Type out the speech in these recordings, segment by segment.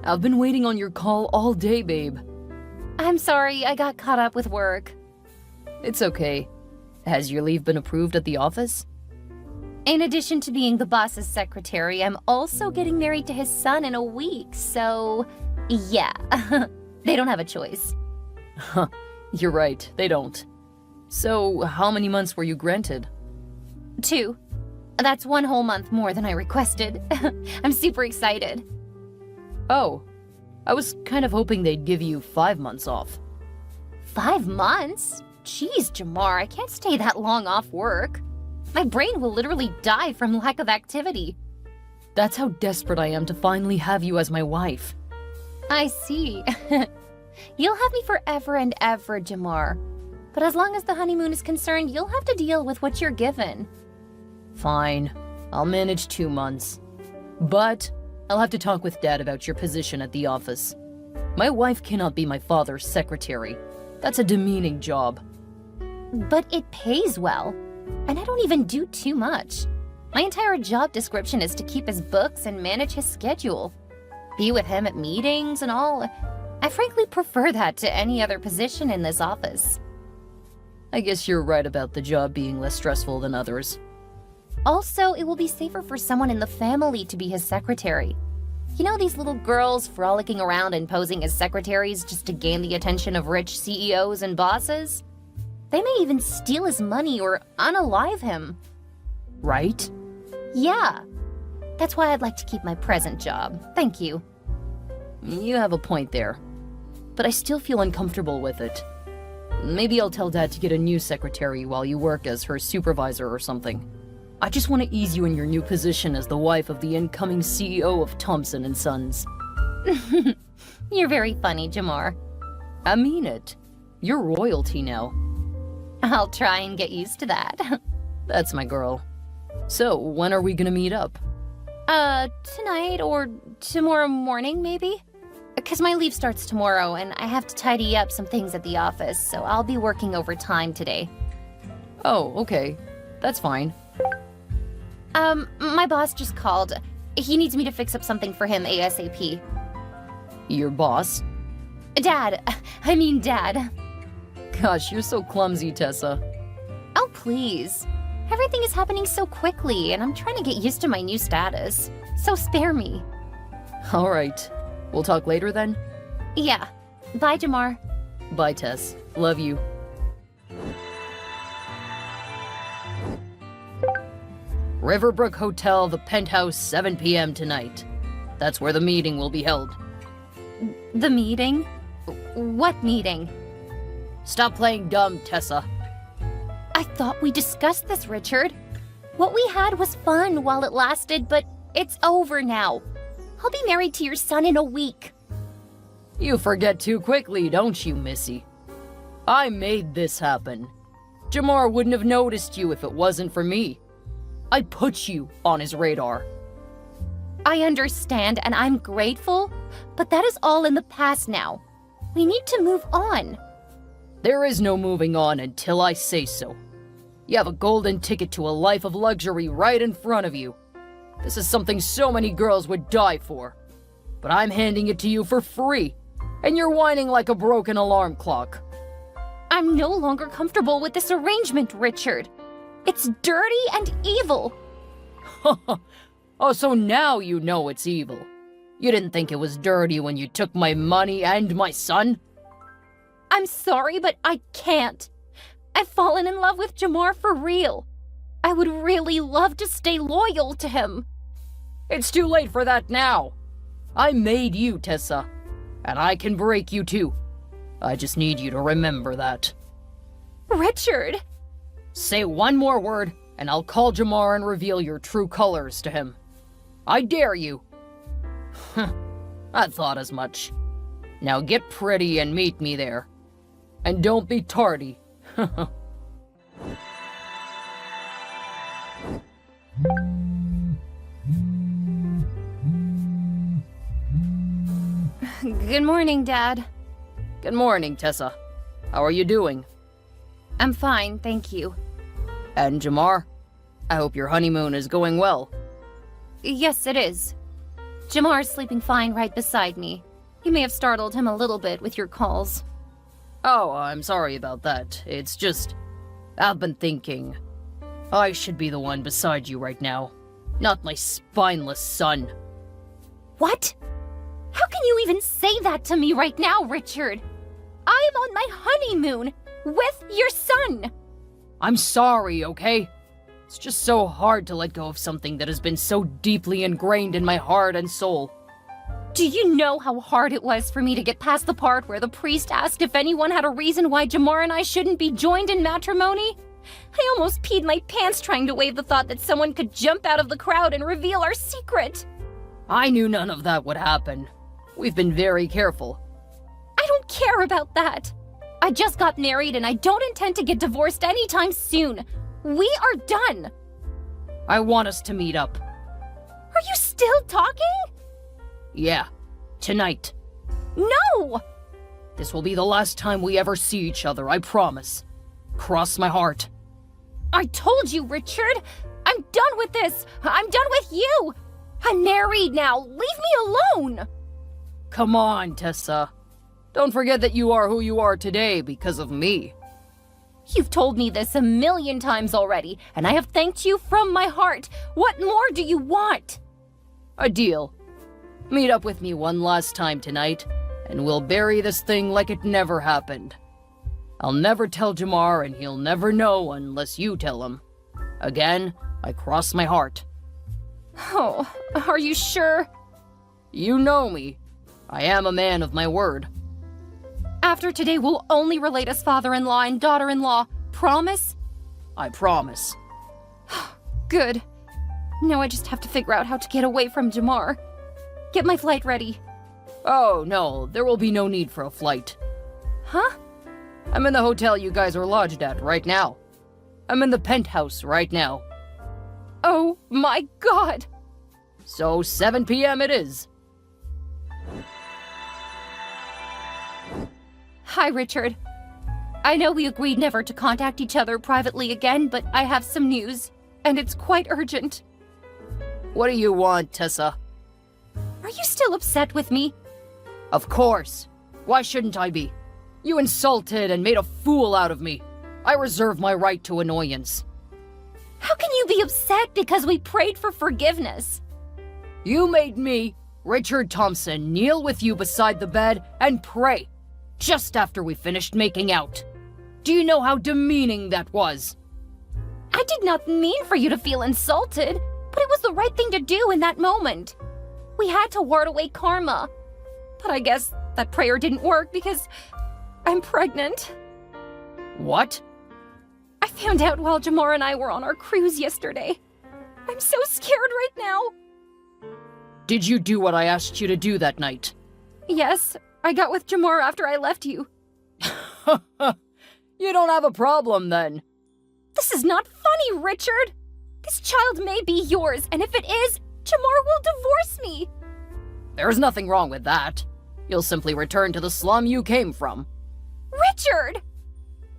I've been waiting on your call all day, babe. I'm sorry, I got caught up with work. It's okay. Has your leave been approved at the office? In addition to being the boss's secretary, I'm also getting married to his son in a week, so yeah, they don't have a choice. Huh, you're right, they don't. So, how many months were you granted? 2. That's 1 whole month more than I requested. I'm super excited. Oh, I was kind of hoping they'd give you 5 months off. 5 months? Jeez, Jamar, I can't stay that long off work. My brain will literally die from lack of activity. That's how desperate I am to finally have you as my wife. I see. You'll have me forever and ever, Jamar. But as long as the honeymoon is concerned, you'll have to deal with what you're given. Fine, I'll manage 2 months. But I'll have to talk with Dad about your position at the office. My wife cannot be my father's secretary. That's a demeaning job. But it pays well. And I don't even do too much. My entire job description is to keep his books and manage his schedule. Be with him at meetings and all. I frankly prefer that to any other position in this office. I guess you're right about the job being less stressful than others. Also, it will be safer for someone in the family to be his secretary. You know these little girls frolicking around and posing as secretaries just to gain the attention of rich CEOs and bosses? They may even steal his money or unalive him. Right? Yeah. That's why I'd like to keep my present job. Thank you. You have a point there. But I still feel uncomfortable with it. Maybe I'll tell Dad to get a new secretary while you work as her supervisor or something. I just want to ease you in your new position as the wife of the incoming CEO of Thompson & Sons. You're very funny, Jamar. I mean it. You're royalty now. I'll try and get used to that. That's my girl. So, when are we gonna meet up? Tonight or tomorrow morning, maybe? Because my leave starts tomorrow and I have to tidy up some things at the office, so I'll be working overtime today. Oh, okay. That's fine. My boss just called. He needs me to fix up something for him ASAP. Your boss? Dad. Gosh, you're so clumsy, Tessa. Oh, please. Everything is happening so quickly, and I'm trying to get used to my new status. So spare me. All right. We'll talk later then? Yeah. Bye, Jamar. Bye, Tess. Love you. Riverbrook Hotel, the penthouse, 7 p.m. tonight. That's where the meeting will be held. The meeting? What meeting? Stop playing dumb, Tessa. I thought we discussed this, Richard. What we had was fun while it lasted, but it's over now. I'll be married to your son in a week. You forget too quickly, don't you, Missy? I made this happen. Jamar wouldn't have noticed you if it wasn't for me. I put you on his radar. I understand, and I'm grateful, but that is all in the past now. We need to move on. There is no moving on until I say so. You have a golden ticket to a life of luxury right in front of you. This is something so many girls would die for. But I'm handing it to you for free, and you're whining like a broken alarm clock. I'm no longer comfortable with this arrangement, Richard. It's dirty and evil. Oh, so now you know it's evil. You didn't think it was dirty when you took my money and my son? I'm sorry, but I can't. I've fallen in love with Jamar for real. I would really love to stay loyal to him. It's too late for that now. I made you, Tessa, and I can break you too. I just need you to remember that. Richard! Say one more word, and I'll call Jamar and reveal your true colors to him. I dare you. I thought as much. Now get pretty and meet me there. And don't be tardy. Good morning, Dad. Good morning, Tessa. How are you doing? I'm fine, thank you. And Jamar? I hope your honeymoon is going well. Yes, it is. Jamar's sleeping fine right beside me. You may have startled him a little bit with your calls. Oh, I'm sorry about that. It's just, I've been thinking. I should be the one beside you right now, not my spineless son. What? How can you even say that to me right now, Richard? I am on my honeymoon with your son. I'm sorry, okay? It's just so hard to let go of something that has been so deeply ingrained in my heart and soul. Do you know how hard it was for me to get past the part where the priest asked if anyone had a reason why Jamar and I shouldn't be joined in matrimony? I almost peed my pants trying to wave the thought that someone could jump out of the crowd and reveal our secret. I knew none of that would happen. We've been very careful. I don't care about that. I just got married and I don't intend to get divorced anytime soon. We are done. I want us to meet up. Are you still talking? Yeah, tonight. No! This will be the last time we ever see each other, I promise. Cross my heart. I told you, Richard. I'm done with this. I'm done with you. I'm married now. Leave me alone. Come on, Tessa. Don't forget that you are who you are today because of me. You've told me this a million times already, and I have thanked you from my heart. What more do you want? A deal. Meet up with me one last time tonight, and we'll bury this thing like it never happened. I'll never tell Jamar, and he'll never know unless you tell him. Again, I cross my heart. Oh, are you sure? You know me. I am a man of my word. After today, we'll only relate as father-in-law and daughter-in-law. Promise? I promise. Good. Now I just have to figure out how to get away from Jamar. Get my flight ready. Oh, no, there will be no need for a flight. Huh? I'm in the hotel you guys are lodged at right now. I'm in the penthouse right now. Oh my God! So 7 p.m. it is. Hi, Richard. I know we agreed never to contact each other privately again, but I have some news, and it's quite urgent. What do you want, Tessa? Are you still upset with me? Of course. Why shouldn't I be? You insulted and made a fool out of me. I reserve my right to annoyance. How can you be upset because we prayed for forgiveness? You made me, Richard Thompson, kneel with you beside the bed and pray, just after we finished making out. Do you know how demeaning that was? I did not mean for you to feel insulted, but it was the right thing to do in that moment. We had to ward away karma. But I guess that prayer didn't work because I'm pregnant. What? I found out while Jamar and I were on our cruise yesterday. I'm so scared right now. Did you do what I asked you to do that night? Yes, I got with Jamar after I left you. You don't have a problem then. This is not funny, Richard. This child may be yours, and if it is, Jamar will divorce me. There's nothing wrong with that. You'll simply return to the slum you came from. Richard!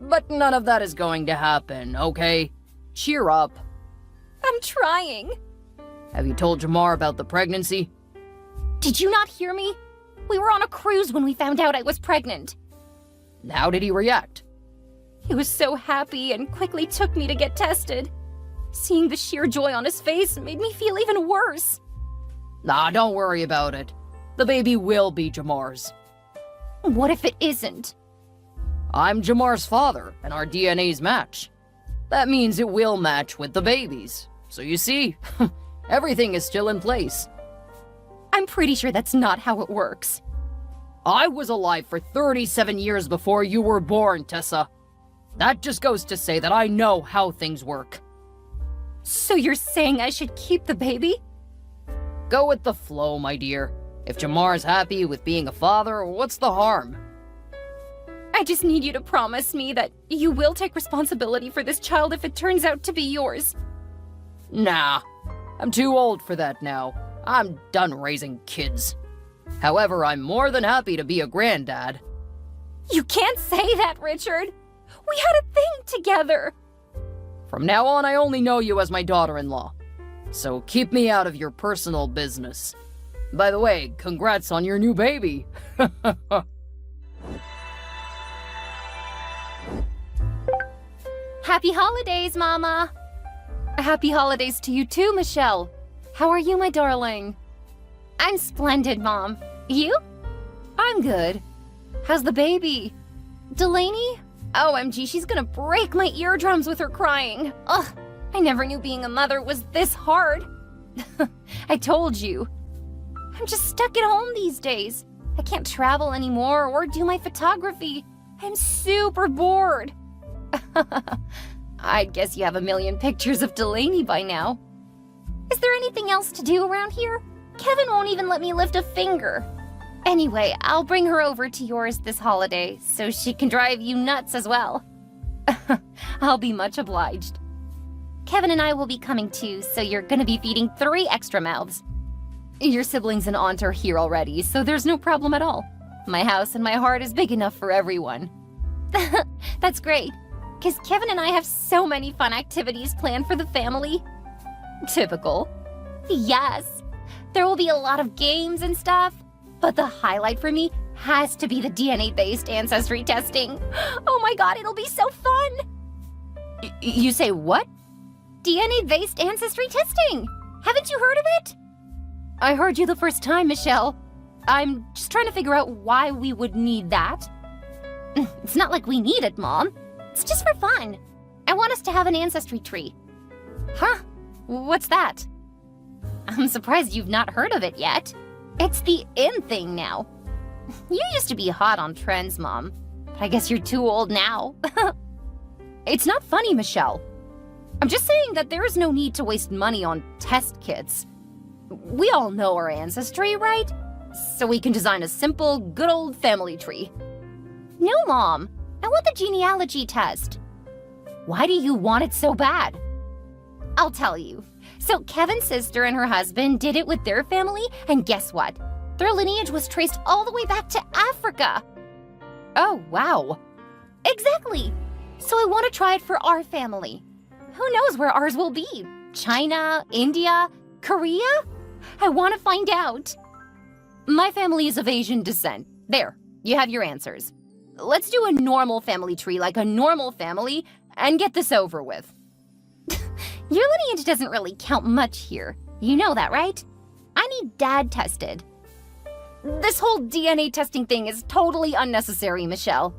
But none of that is going to happen, okay? Cheer up. I'm trying. Have you told Jamar about the pregnancy? Did you not hear me? We were on a cruise when we found out I was pregnant. How did he react? He was so happy and quickly took me to get tested. Seeing the sheer joy on his face made me feel even worse. Nah, don't worry about it. The baby will be Jamar's. What if it isn't? I'm Jamar's father, and our DNAs match. That means it will match with the baby's. So you see, everything is still in place. I'm pretty sure that's not how it works. I was alive for 37 years before you were born, Tessa. That just goes to say that I know how things work. So you're saying I should keep the baby? Go with the flow, my dear. If Jamar's happy with being a father, what's the harm? I just need you to promise me that you will take responsibility for this child if it turns out to be yours. Nah, I'm too old for that now. I'm done raising kids. However, I'm more than happy to be a granddad. You can't say that, Richard. We had a thing together. From now on, I only know you as my daughter-in-law. So keep me out of your personal business. By the way, congrats on your new baby. Happy holidays, Mama! Happy holidays to you too, Michelle. How are you, my darling? I'm splendid, Mom. You? I'm good. How's the baby? Delaney? OMG, she's gonna break my eardrums with her crying. Ugh, I never knew being a mother was this hard. I told you. I'm just stuck at home these days. I can't travel anymore or do my photography. I'm super bored. I guess you have a million pictures of Delaney by now. Is there anything else to do around here? Kevin won't even let me lift a finger. Anyway, I'll bring her over to yours this holiday so she can drive you nuts as well. I'll be much obliged. Kevin and I will be coming too, so you're gonna be feeding 3 extra mouths. Your siblings and aunt are here already, so there's no problem at all. My house and my heart is big enough for everyone. That's great, because Kevin and I have so many fun activities planned for the family. Typical. Yes, there will be a lot of games and stuff, but the highlight for me has to be the DNA-based ancestry testing. Oh my god, it'll be so fun! You say what? DNA-based ancestry testing! Haven't you heard of it? I heard you the first time, Michelle. I'm just trying to figure out why we would need that. It's not like we need it, Mom. It's just for fun. I want us to have an ancestry tree. Huh? What's that? I'm surprised you've not heard of it yet. It's the in thing now. You used to be hot on trends, Mom. But I guess you're too old now. It's not funny, Michelle. I'm just saying that there is no need to waste money on test kits. We all know our ancestry, right? So we can design a simple, good old family tree. No, Mom. I want the genealogy test. Why do you want it so bad? I'll tell you. So Kevin's sister and her husband did it with their family, and guess what? Their lineage was traced all the way back to Africa. Oh, wow. Exactly. So I want to try it for our family. Who knows where ours will be? China, India, Korea? I want to find out. My family is of Asian descent. There, you have your answers. Let's do a normal family tree like a normal family and get this over with. Your lineage doesn't really count much here. You know that, right? I need Dad tested. This whole DNA testing thing is totally unnecessary, Michelle.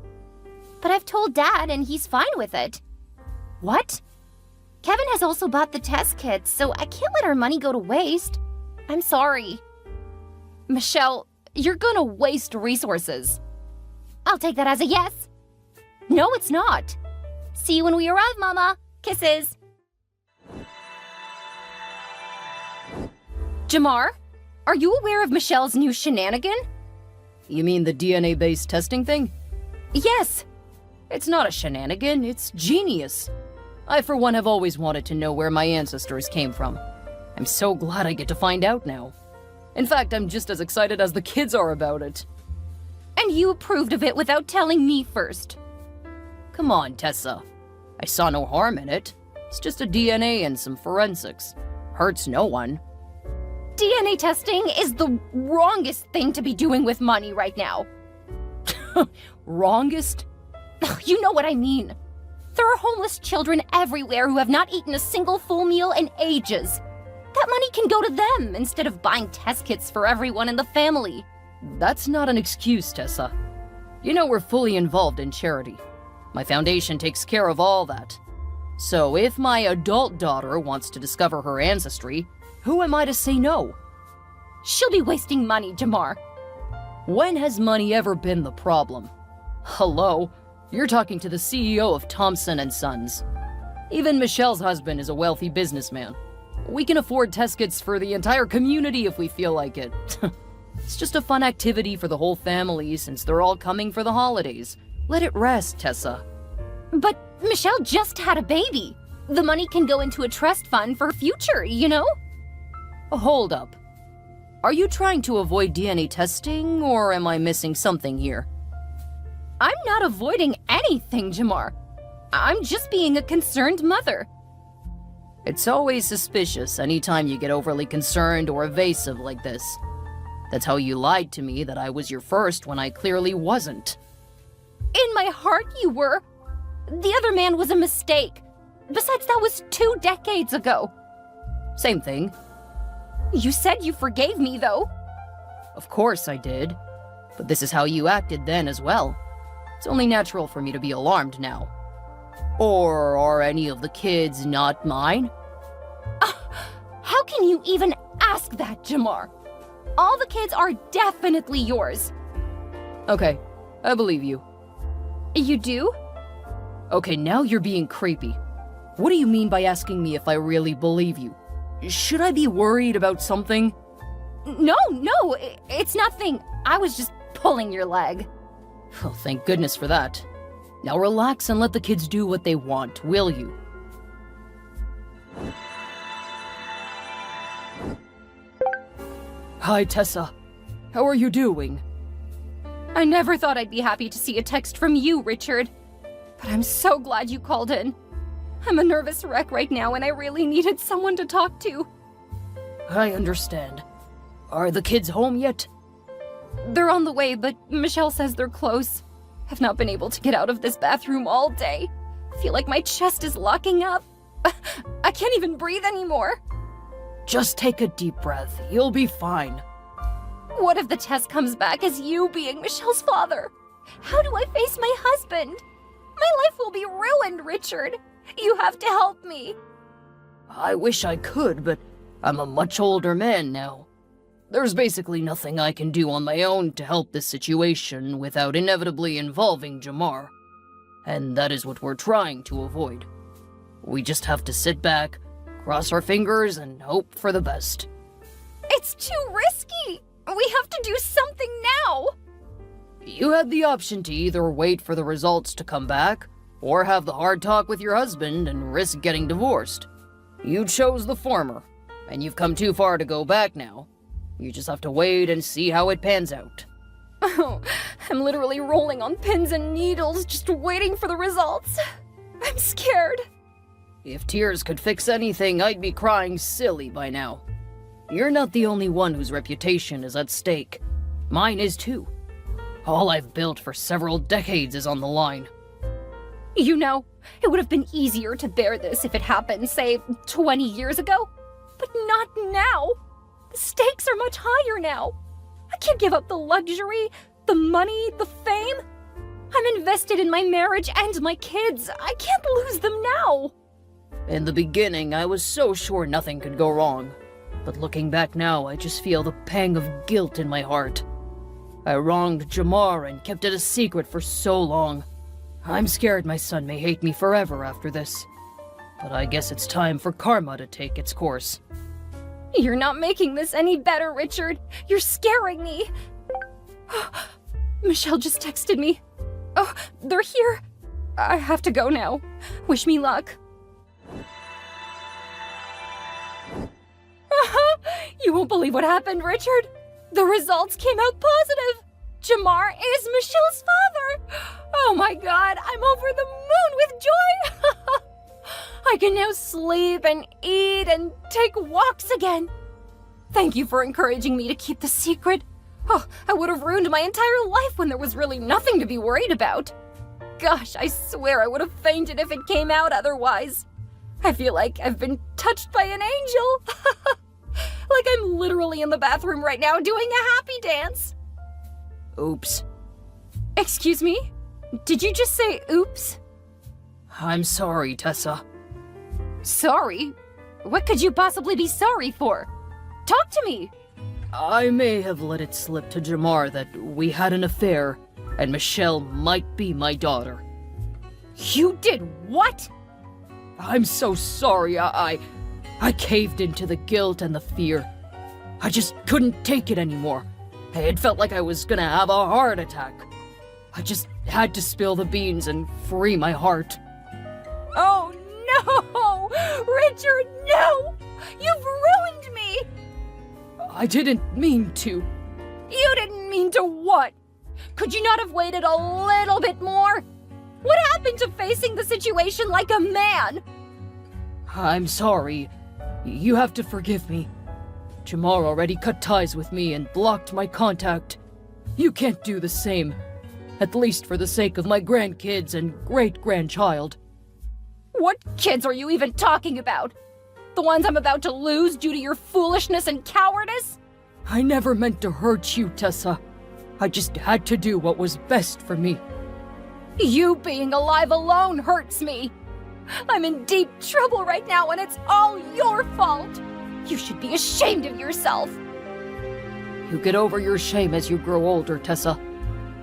But I've told Dad and he's fine with it. What? Kevin has also bought the test kits, so I can't let our money go to waste. I'm sorry. Michelle, you're gonna waste resources. I'll take that as a yes. No, it's not. See you when we arrive, Mama. Kisses. Jamar, are you aware of Michelle's new shenanigan? You mean the DNA-based testing thing? Yes. It's not a shenanigan, it's genius. I, for one, have always wanted to know where my ancestors came from. I'm so glad I get to find out now. In fact, I'm just as excited as the kids are about it. And you approved of it without telling me first. Come on, Tessa. I saw no harm in it. It's just a DNA and some forensics. Hurts no one. DNA testing is the wrongest thing to be doing with money right now. Wrongest? You know what I mean. There are homeless children everywhere who have not eaten a single full meal in ages. That money can go to them instead of buying test kits for everyone in the family. That's not an excuse, Tessa. You know we're fully involved in charity. My foundation takes care of all that. So if my adult daughter wants to discover her ancestry, who am I to say no? She'll be wasting money, Jamar. When has money ever been the problem? Hello? You're talking to the CEO of Thompson & Sons. Even Michelle's husband is a wealthy businessman. We can afford test kits for the entire community if we feel like it. It's just a fun activity for the whole family since they're all coming for the holidays. Let it rest, Tessa. But Michelle just had a baby. The money can go into a trust fund for future, you know? Hold up. Are you trying to avoid DNA testing, or am I missing something here? I'm not avoiding anything, Jamar. I'm just being a concerned mother. It's always suspicious anytime you get overly concerned or evasive like this. That's how you lied to me that I was your first when I clearly wasn't. In my heart, you were. The other man was a mistake. Besides, that was 2 decades ago. Same thing. You said you forgave me, though. Of course I did. But this is how you acted then as well. It's only natural for me to be alarmed now. Or are any of the kids not mine? How can you even ask that, Jamar? All the kids are definitely yours. Okay, I believe you. You do? Okay, now you're being creepy. What do you mean by asking me if I really believe you? Should I be worried about something? No, it's nothing. I was just pulling your leg. Oh, thank goodness for that. Now relax and let the kids do what they want, will you? Hi, Tessa. How are you doing? I never thought I'd be happy to see a text from you, Richard. But I'm so glad you called in. I'm a nervous wreck right now, and I really needed someone to talk to. I understand. Are the kids home yet? They're on the way, but Michelle says they're close. I've not been able to get out of this bathroom all day. I feel like my chest is locking up. I can't even breathe anymore. Just take a deep breath. You'll be fine. What if the test comes back as you being Michelle's father? How do I face my husband? My life will be ruined, Richard. You have to help me. I wish I could, but I'm a much older man now. There's basically nothing I can do on my own to help this situation without inevitably involving Jamar. And that is what we're trying to avoid. We just have to sit back, cross our fingers, and hope for the best. It's too risky. We have to do something now. You had the option to either wait for the results to come back, or have the hard talk with your husband and risk getting divorced. You chose the former, and you've come too far to go back now. You just have to wait and see how it pans out. Oh, I'm literally rolling on pins and needles, just waiting for the results. I'm scared. If tears could fix anything, I'd be crying silly by now. You're not the only one whose reputation is at stake. Mine is too. All I've built for several decades is on the line. You know, it would have been easier to bear this if it happened, say, 20 years ago. But not now. The stakes are much higher now. I can't give up the luxury, the money, the fame. I'm invested in my marriage and my kids. I can't lose them now. In the beginning, I was so sure nothing could go wrong. But looking back now, I just feel the pang of guilt in my heart. I wronged Jamar and kept it a secret for so long. I'm scared my son may hate me forever after this. But I guess it's time for karma to take its course. You're not making this any better, Richard. You're scaring me. Michelle just texted me. Oh, they're here. I have to go now. Wish me luck. You won't believe what happened, Richard. The results came out positive. Jamar is Michelle's father. Oh my God, I'm over the moon with joy. I can now sleep and eat and take walks again. Thank you for encouraging me to keep the secret. Oh, I would have ruined my entire life when there was really nothing to be worried about. Gosh, I swear I would have fainted if it came out otherwise. I feel like I've been touched by an angel. Like I'm literally in the bathroom right now doing a happy dance. Oops. Excuse me? Did you just say oops? I'm sorry, Tessa. Sorry? What could you possibly be sorry for? Talk to me! I may have let it slip to Jamar that we had an affair, and Michelle might be my daughter. You did what? I'm so sorry. I caved into the guilt and the fear. I just couldn't take it anymore. It felt like I was gonna have a heart attack. I just had to spill the beans and free my heart. Oh no! Richard, no! You've ruined me! I didn't mean to. You didn't mean to what? Could you not have waited a little bit more? What happened to facing the situation like a man? I'm sorry. You have to forgive me. Jamar already cut ties with me and blocked my contact. You can't do the same, at least for the sake of my grandkids and great-grandchild. What kids are you even talking about? The ones I'm about to lose due to your foolishness and cowardice? I never meant to hurt you, Tessa. I just had to do what was best for me. You being alive alone hurts me. I'm in deep trouble right now, and it's all your fault. You should be ashamed of yourself. You get over your shame as you grow older, Tessa.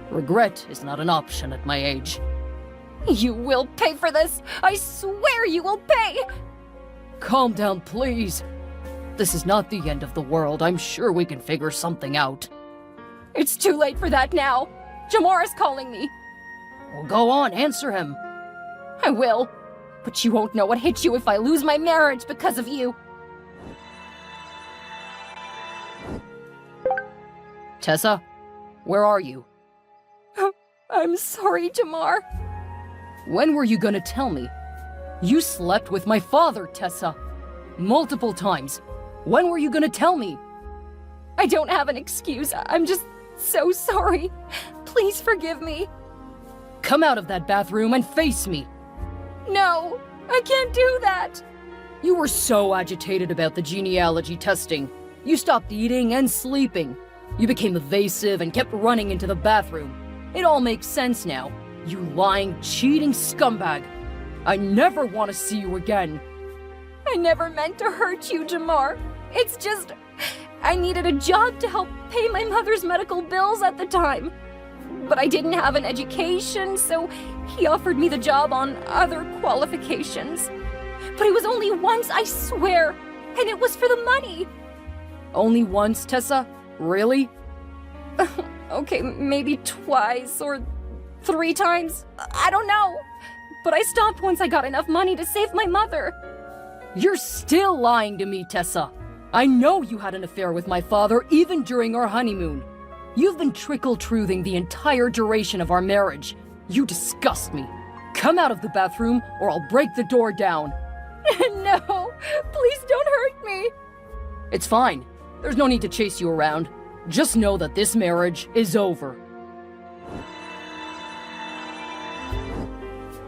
Regret is not an option at my age. You will pay for this. I swear you will pay. Calm down, please. This is not the end of the world. I'm sure we can figure something out. It's too late for that now. Jamar is calling me. Well, go on, answer him. I will. But you won't know what hit you if I lose my marriage because of you. Tessa, where are you? I'm sorry, Jamar. When were you gonna tell me? You slept with my father, Tessa. Multiple times. When were you gonna tell me? I don't have an excuse. I'm just so sorry. Please forgive me. Come out of that bathroom and face me. No, I can't do that. You were so agitated about the genealogy testing. You stopped eating and sleeping. You became evasive and kept running into the bathroom. It all makes sense now. You lying, cheating scumbag. I never want to see you again. I never meant to hurt you, Jamar. It's just, I needed a job to help pay my mother's medical bills at the time. But I didn't have an education, so he offered me the job on other qualifications. But it was only once, I swear, and it was for the money. Only once, Tessa? Really? Okay, maybe twice or 3 times. I don't know. But I stopped once I got enough money to save my mother. You're still lying to me, Tessa. I know you had an affair with my father even during our honeymoon. You've been trickle-truthing the entire duration of our marriage. You disgust me. Come out of the bathroom or I'll break the door down. No, please don't hurt me. It's fine. There's no need to chase you around. Just know that this marriage is over.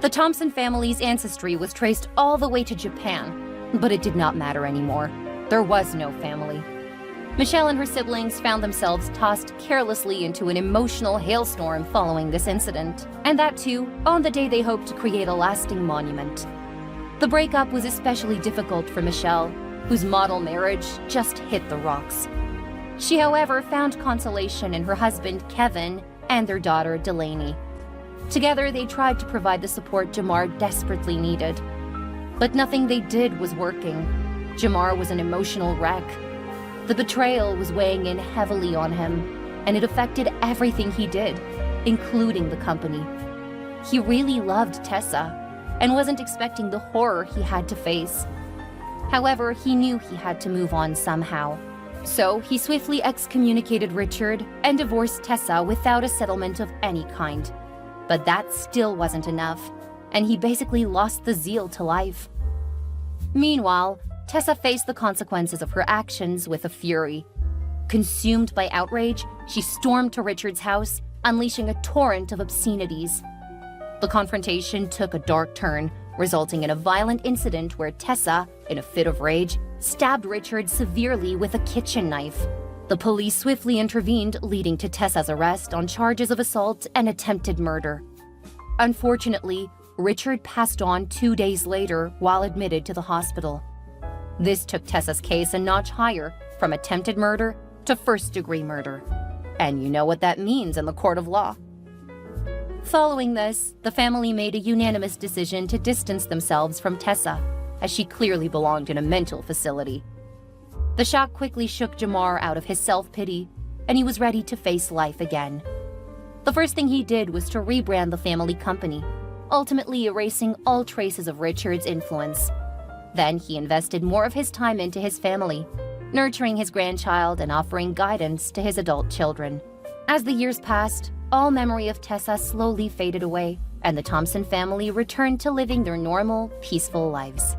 The Thompson family's ancestry was traced all the way to Japan, but it did not matter anymore. There was no family. Michelle and her siblings found themselves tossed carelessly into an emotional hailstorm following this incident, and that too on the day they hoped to create a lasting monument. The breakup was especially difficult for Michelle, whose model marriage just hit the rocks. She, however, found consolation in her husband, Kevin, and their daughter, Delaney. Together, they tried to provide the support Jamar desperately needed. But nothing they did was working. Jamar was an emotional wreck. The betrayal was weighing in heavily on him, and it affected everything he did, including the company. He really loved Tessa, and wasn't expecting the horror he had to face. However, he knew he had to move on somehow. So he swiftly excommunicated Richard and divorced Tessa without a settlement of any kind. But that still wasn't enough, and he basically lost the zeal to life. Meanwhile, Tessa faced the consequences of her actions with a fury. Consumed by outrage, she stormed to Richard's house, unleashing a torrent of obscenities. The confrontation took a dark turn, resulting in a violent incident where Tessa, in a fit of rage, stabbed Richard severely with a kitchen knife. The police swiftly intervened, leading to Tessa's arrest on charges of assault and attempted murder. Unfortunately, Richard passed on 2 days later while admitted to the hospital. This took Tessa's case a notch higher, from attempted murder to first-degree murder. And you know what that means in the court of law. Following this, the family made a unanimous decision to distance themselves from Tessa, as she clearly belonged in a mental facility. The shock quickly shook Jamar out of his self-pity, and he was ready to face life again. The first thing he did was to rebrand the family company, ultimately erasing all traces of Richard's influence. Then he invested more of his time into his family, nurturing his grandchild and offering guidance to his adult children. As the years passed, all memory of Tessa slowly faded away, and the Thompson family returned to living their normal, peaceful lives.